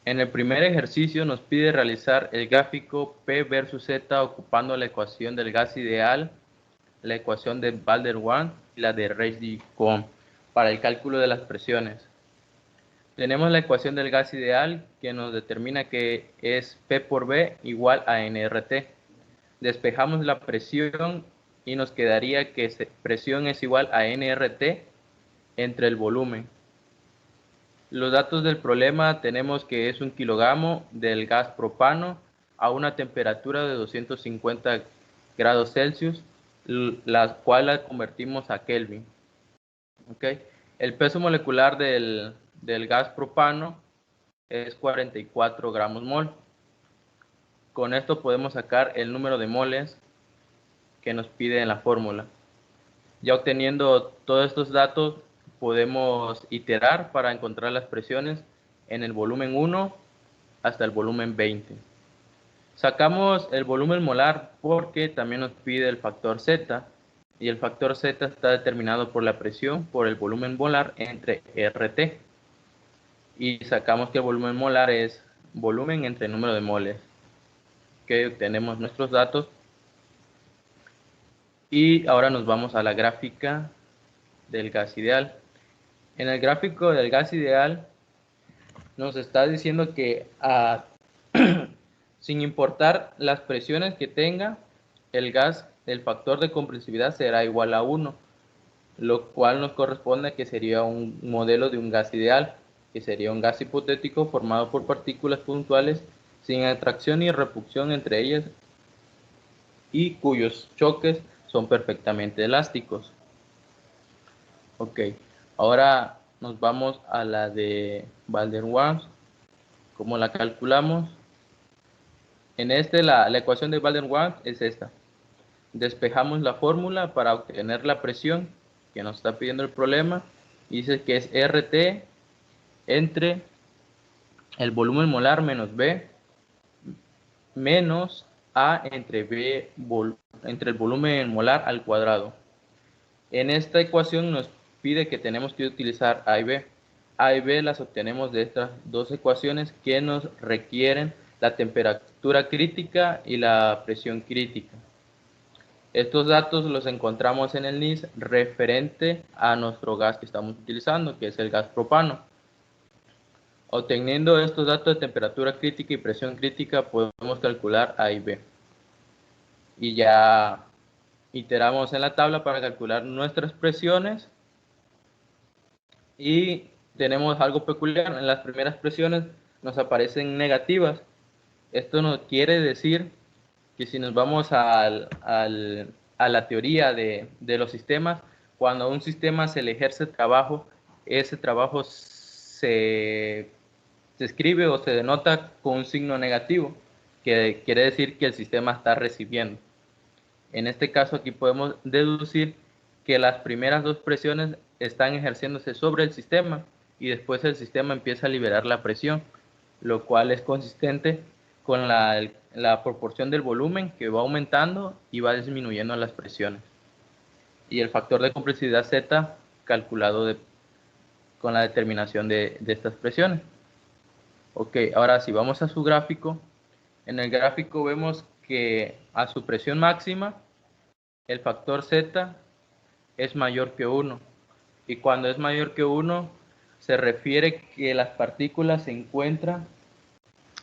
En el primer ejercicio nos pide realizar el gráfico P versus Z ocupando la ecuación del gas ideal, la ecuación de Van der Waals y la de Reis-Cohn para el cálculo de las presiones. Tenemos la ecuación del gas ideal que nos determina que es P por B igual a nRT. Despejamos la presión y nos quedaría que presión es igual a nRT entre el volumen. Los datos del problema tenemos que es 1 kilogramo del gas propano a una temperatura de 250 grados Celsius, la cual la convertimos a Kelvin. ¿Okay? El peso molecular del gas propano es 44 gramos mol. Con esto podemos sacar el número de moles que nos pide en la fórmula. Ya obteniendo todos estos datos, podemos iterar para encontrar las presiones en el volumen 1 hasta el volumen 20. Sacamos el volumen molar porque también nos pide el factor Z, y el factor Z está determinado por la presión por el volumen molar entre RT. Y sacamos que el volumen molar es volumen entre número de moles. Que obtenemos nuestros datos. Y ahora nos vamos a la gráfica del gas ideal. En el gráfico del gas ideal nos está diciendo que sin importar las presiones que tenga, el gas, el factor de compresividad será igual a 1, lo cual nos corresponde a que sería un modelo de un gas ideal, que sería un gas hipotético formado por partículas puntuales sin atracción ni repulsión entre ellas y cuyos choques son perfectamente elásticos. Ok, ahora nos vamos a la de Van der Waals. ¿Cómo la calculamos? En la ecuación de Van der Waals es esta. Despejamos la fórmula para obtener la presión que nos está pidiendo el problema. Dice que es RT entre el volumen molar menos B menos A entre el volumen molar al cuadrado. En esta ecuación nos pide que tenemos que utilizar A y B. A y B las obtenemos de estas dos ecuaciones que nos requieren la temperatura crítica y la presión crítica. Estos datos los encontramos en el NIS referente a nuestro gas que estamos utilizando, que es el gas propano. Obteniendo estos datos de temperatura crítica y presión crítica, podemos calcular A y B. Y ya iteramos en la tabla para calcular nuestras presiones. Y tenemos algo peculiar. En las primeras presiones nos aparecen negativas. Esto nos quiere decir que si nos vamos a la teoría de los sistemas, cuando a un sistema se le ejerce trabajo, ese trabajo se escribe o se denota con un signo negativo, que quiere decir que el sistema está recibiendo. En este caso aquí podemos deducir que las primeras dos presiones están ejerciéndose sobre el sistema y después el sistema empieza a liberar la presión, lo cual es consistente con la proporción del volumen que va aumentando y va disminuyendo las presiones. Y el factor de compresividad Z calculado con la determinación de estas presiones. Ok, ahora si vamos a su gráfico, en el gráfico vemos que a su presión máxima el factor Z es mayor que 1. Y cuando es mayor que 1 se refiere que las partículas se encuentran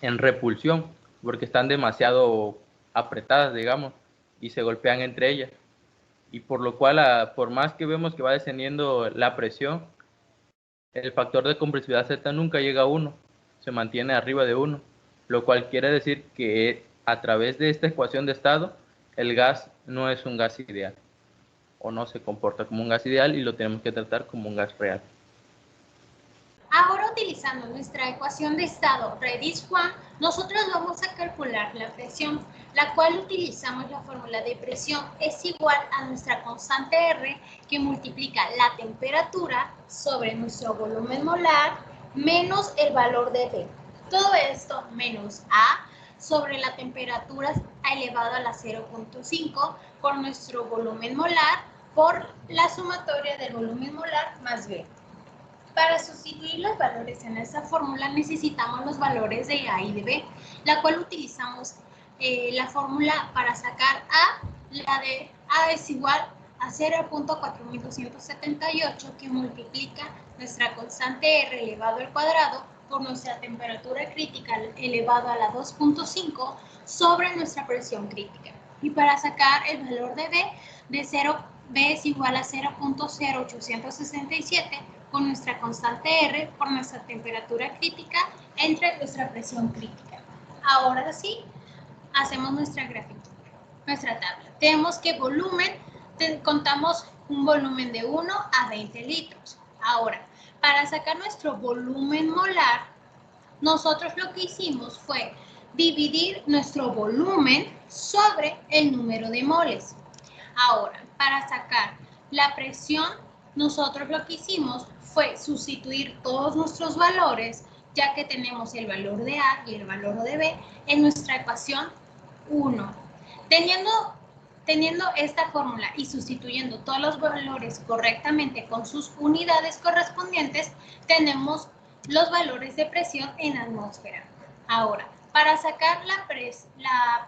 en repulsión porque están demasiado apretadas, digamos, y se golpean entre ellas. Y por lo cual, por más que vemos que va descendiendo la presión, el factor de compresividad Z nunca llega a 1, se mantiene arriba de 1, lo cual quiere decir que a través de esta ecuación de estado, el gas no es un gas ideal, o no se comporta como un gas ideal y lo tenemos que tratar como un gas real. Ahora, utilizando nuestra ecuación de estado Reis-Cohn, nosotros vamos a calcular la presión, la cual utilizamos la fórmula de presión es igual a nuestra constante R, que multiplica la temperatura sobre nuestro volumen molar menos el valor de B. Todo esto menos A sobre la temperatura elevado a la 0.5 por nuestro volumen molar por la sumatoria del volumen molar más B. Para sustituir los valores en esta fórmula necesitamos los valores de A y de B, la cual utilizamos la fórmula para sacar A, la de A es igual a 0.4278 que multiplica nuestra constante R elevado al cuadrado por nuestra temperatura crítica elevado a la 2.5 sobre nuestra presión crítica. Y para sacar el valor de B, B es igual a 0.0867 con nuestra constante R por nuestra temperatura crítica entre nuestra presión crítica. Ahora sí, hacemos nuestra gráfica, nuestra tabla. Tenemos que volumen, contamos un volumen de 1 a 20 litros. Ahora, para sacar nuestro volumen molar, nosotros lo que hicimos fue dividir nuestro volumen sobre el número de moles. Ahora, para sacar la presión, nosotros lo que hicimos fue sustituir todos nuestros valores, ya que tenemos el valor de A y el valor de B en nuestra ecuación 1. Teniendo esta fórmula y sustituyendo todos los valores correctamente con sus unidades correspondientes, tenemos los valores de presión en atmósfera. Ahora, para sacar la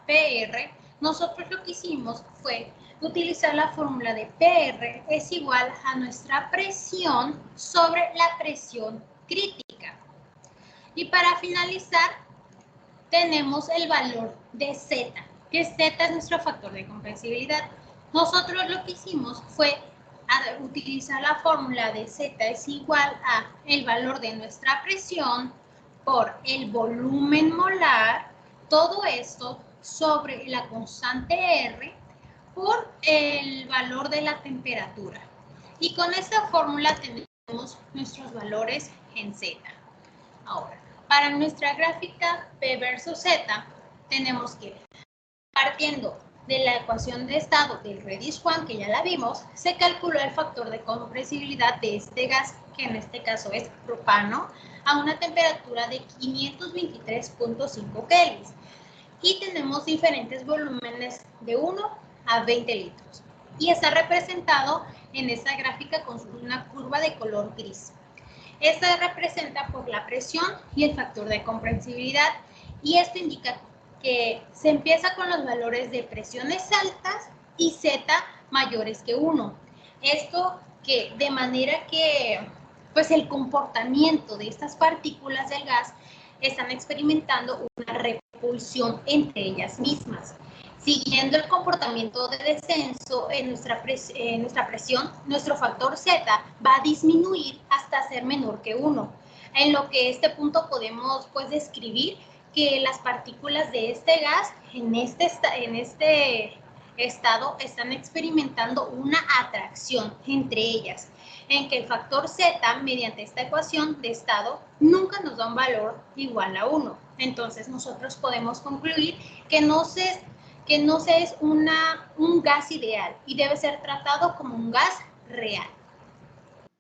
PR, nosotros lo que hicimos fue utilizar la fórmula de PR es igual a nuestra presión sobre la presión crítica. Y para finalizar, tenemos el valor de Z, que Z es nuestro factor de compresibilidad. Nosotros lo que hicimos fue utilizar la fórmula de Z es igual a el valor de nuestra presión por el volumen molar, todo esto sobre la constante R por el valor de la temperatura. Y con esta fórmula tenemos nuestros valores en Z. Ahora, para nuestra gráfica P versus Z, tenemos que, partiendo de la ecuación de estado del Redis-Swan, que ya la vimos, se calculó el factor de compresibilidad de este gas, que en este caso es propano, a una temperatura de 523.5 kelvin. Y tenemos diferentes volúmenes de 1 a 20 litros. Y está representado en esta gráfica con una curva de color gris. Esta representa por la presión y el factor de compresibilidad, y esto indica que se empieza con los valores de presiones altas y Z mayores que 1. Esto que de manera que pues el comportamiento de estas partículas del gas están experimentando una repulsión entre ellas mismas. Siguiendo el comportamiento de descenso en nuestra presión, nuestro factor Z va a disminuir hasta ser menor que 1. En lo que este punto podemos pues describir que las partículas de este gas en este estado están experimentando una atracción entre ellas, en que el factor Z, mediante esta ecuación de estado, nunca nos da un valor igual a 1. Entonces nosotros podemos concluir que no es un gas ideal y debe ser tratado como un gas real.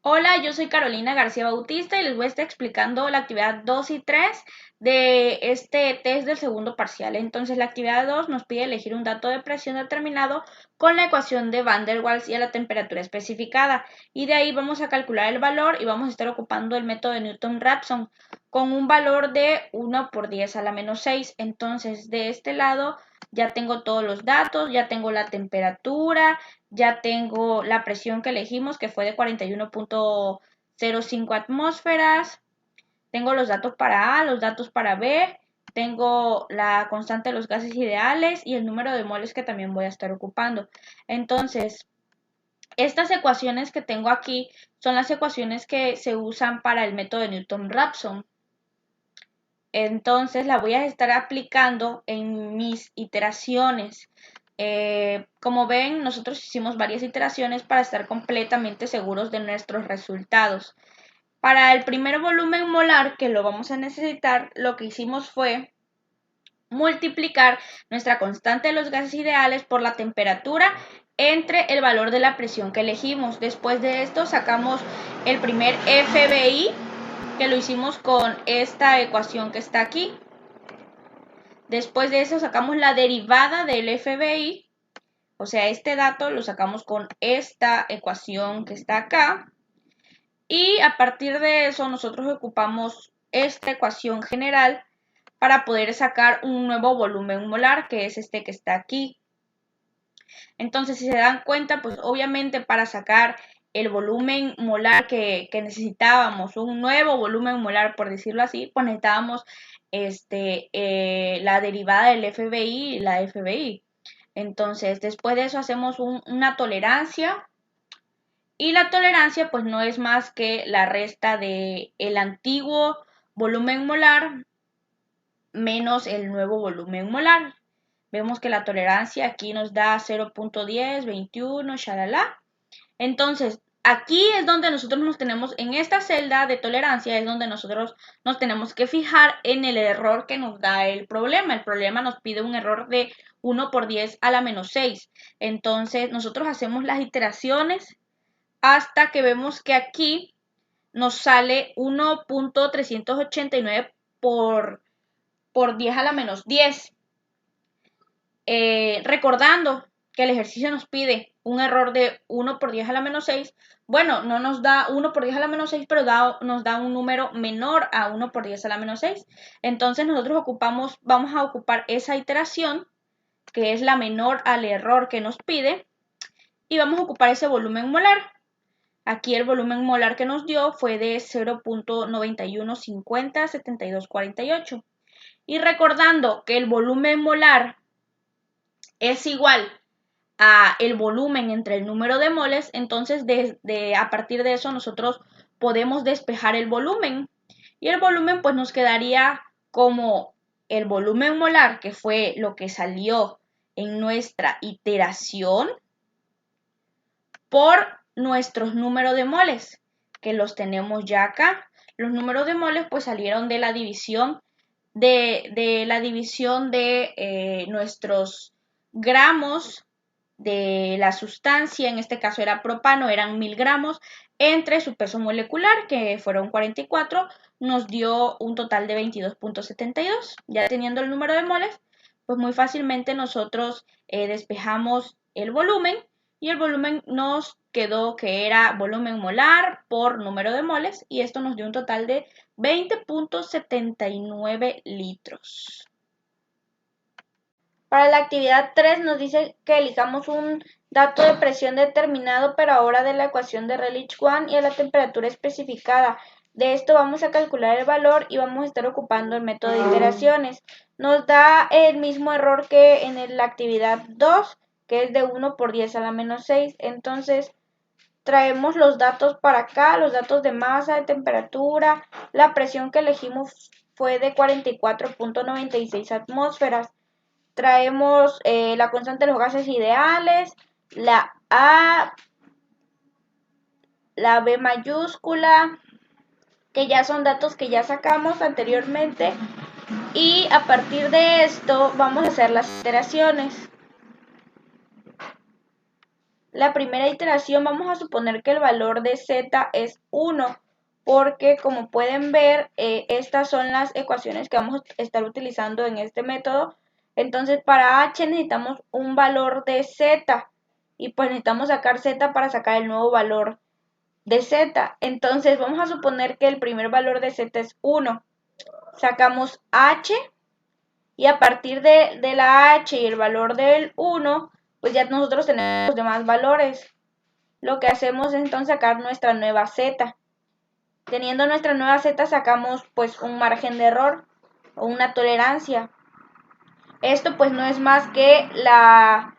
Hola, yo soy Carolina García Bautista y les voy a estar explicando la actividad 2 y 3 de este test del segundo parcial. Entonces, la actividad 2 nos pide elegir un dato de presión determinado con la ecuación de Van der Waals y a la temperatura especificada. Y de ahí vamos a calcular el valor y vamos a estar ocupando el método de Newton-Raphson con un valor de 1 por 10 a la menos 6. Entonces, de este lado ya tengo todos los datos, ya tengo la temperatura, ya tengo la presión que elegimos, que fue de 41.05 atmósferas. Tengo los datos para A, los datos para B. Tengo la constante de los gases ideales y el número de moles que también voy a estar ocupando. Entonces, estas ecuaciones que tengo aquí son las ecuaciones que se usan para el método de Newton-Raphson. Entonces, la voy a estar aplicando en mis iteraciones. Como ven, nosotros hicimos varias iteraciones para estar completamente seguros de nuestros resultados. Para el primer volumen molar, que lo vamos a necesitar, lo que hicimos fue multiplicar nuestra constante de los gases ideales por la temperatura entre el valor de la presión que elegimos. Después de esto sacamos el primer FBI, que lo hicimos con esta ecuación que está aquí. Después de eso sacamos la derivada del FBI, o sea, este dato lo sacamos con esta ecuación que está acá. Y a partir de eso nosotros ocupamos esta ecuación general para poder sacar un nuevo volumen molar, que es este que está aquí. Entonces, si se dan cuenta, pues obviamente para sacar el volumen molar que necesitábamos, un nuevo volumen molar, por decirlo así, pues necesitábamos la derivada del FBI y la FBI. Entonces, después de eso hacemos una tolerancia, y la tolerancia pues no es más que la resta del antiguo volumen molar menos el nuevo volumen molar. Vemos que la tolerancia aquí nos da 0.10, 21, shalala. Entonces, aquí es donde nosotros nos tenemos, en esta celda de tolerancia es donde nosotros nos tenemos que fijar en el error que nos da el problema. El problema nos pide un error de 1 por 10 a la menos 6. Entonces, nosotros hacemos las iteraciones hasta que vemos que aquí nos sale 1.389 por 10 a la menos 10. Recordando que el ejercicio nos pide un error de 1 por 10 a la menos 6, bueno, no nos da 1 por 10 a la menos 6, pero nos da un número menor a 1 por 10 a la menos 6. Entonces nosotros vamos a ocupar esa iteración, que es la menor al error que nos pide, y vamos a ocupar ese volumen molar. Aquí el volumen molar que nos dio fue de 0.91507248. Y recordando que el volumen molar es igual a el volumen entre el número de moles, entonces a partir de eso nosotros podemos despejar el volumen. Y el volumen pues nos quedaría como el volumen molar, que fue lo que salió en nuestra iteración, por nuestros números de moles, que los tenemos ya acá. Los números de moles pues salieron de la división de nuestros gramos de la sustancia, en este caso era propano, eran 1000 gramos, entre su peso molecular, que fueron 44, nos dio un total de 22.72. Ya teniendo el número de moles, pues muy fácilmente nosotros despejamos el volumen, y el volumen nos quedó que era volumen molar por número de moles, y esto nos dio un total de 20.79 litros. Para la actividad 3 nos dice que elijamos un dato de presión determinado, pero ahora de la ecuación de Rayleigh-Hahn y a la temperatura especificada. De esto vamos a calcular el valor y vamos a estar ocupando el método de iteraciones. Nos da el mismo error que en la actividad 2, que es de 1 por 10 a la menos 6. Entonces, traemos los datos para acá, los datos de masa, de temperatura. La presión que elegimos fue de 44.96 atmósferas. Traemos la constante de los gases ideales, la A, la B mayúscula, que ya son datos que ya sacamos anteriormente, y a partir de esto vamos a hacer las iteraciones. La primera iteración vamos a suponer que el valor de Z es 1, porque como pueden ver, estas son las ecuaciones que vamos a estar utilizando en este método. Entonces para H necesitamos un valor de Z, y pues necesitamos sacar Z para sacar el nuevo valor de Z. Entonces vamos a suponer que el primer valor de Z es 1. Sacamos H, y a partir de la H y el valor del 1, pues ya nosotros tenemos los demás valores. Lo que hacemos es entonces sacar nuestra nueva Z. Teniendo nuestra nueva Z sacamos pues un margen de error o una tolerancia. Esto pues no es más que la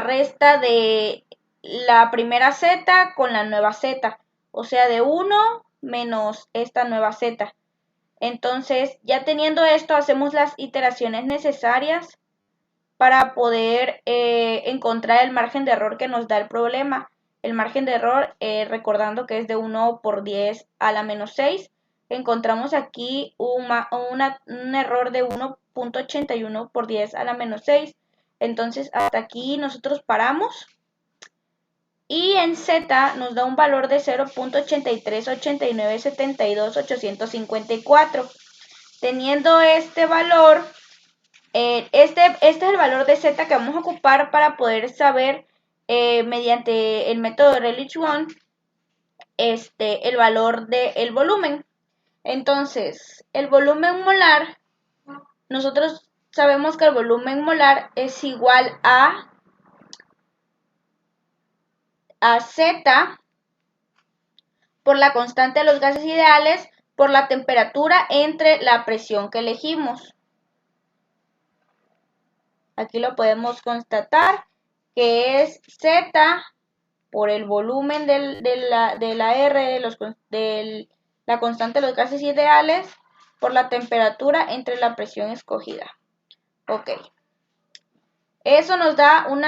resta de la primera Z con la nueva Z. O sea, de 1 menos esta nueva Z. Entonces, ya teniendo esto, hacemos las iteraciones necesarias para poder encontrar el margen de error que nos da el problema. El margen de error, recordando que es de 1 por 10 a la menos 6, encontramos aquí un error de 1.81 por 10 a la menos 6. Entonces, hasta aquí nosotros paramos. Y en Z nos da un valor de 0.838972.854. Teniendo este valor, este es el valor de Z que vamos a ocupar para poder saber mediante el método de Rayleigh-Hahn el valor del volumen. Entonces, el volumen molar, nosotros sabemos que el volumen molar es igual a Z por la constante de los gases ideales por la temperatura entre la presión que elegimos. Aquí lo podemos constatar que es Z por el volumen de la R, de la constante de los gases ideales, por la temperatura entre la presión escogida. Ok. Eso nos da un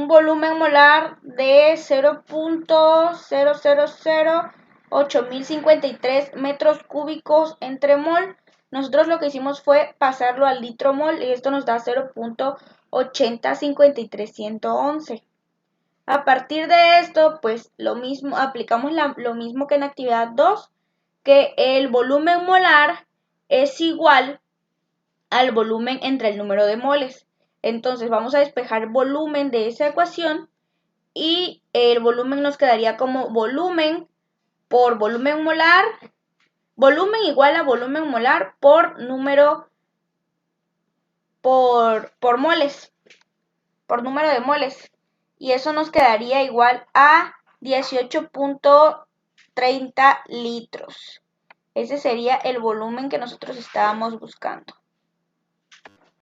volumen molar de 0.0008.053 metros cúbicos entre mol. Nosotros lo que hicimos fue pasarlo al litro mol y esto nos da 0.8053111. A partir de esto, pues lo mismo, aplicamos lo mismo que en actividad 2, que el volumen molar es igual al volumen entre el número de moles. Entonces vamos a despejar volumen de esa ecuación y el volumen nos quedaría como volumen por volumen molar, volumen igual a volumen molar por número, por moles, por número de moles. Y eso nos quedaría igual a 18.30 litros. Ese sería el volumen que nosotros estábamos buscando.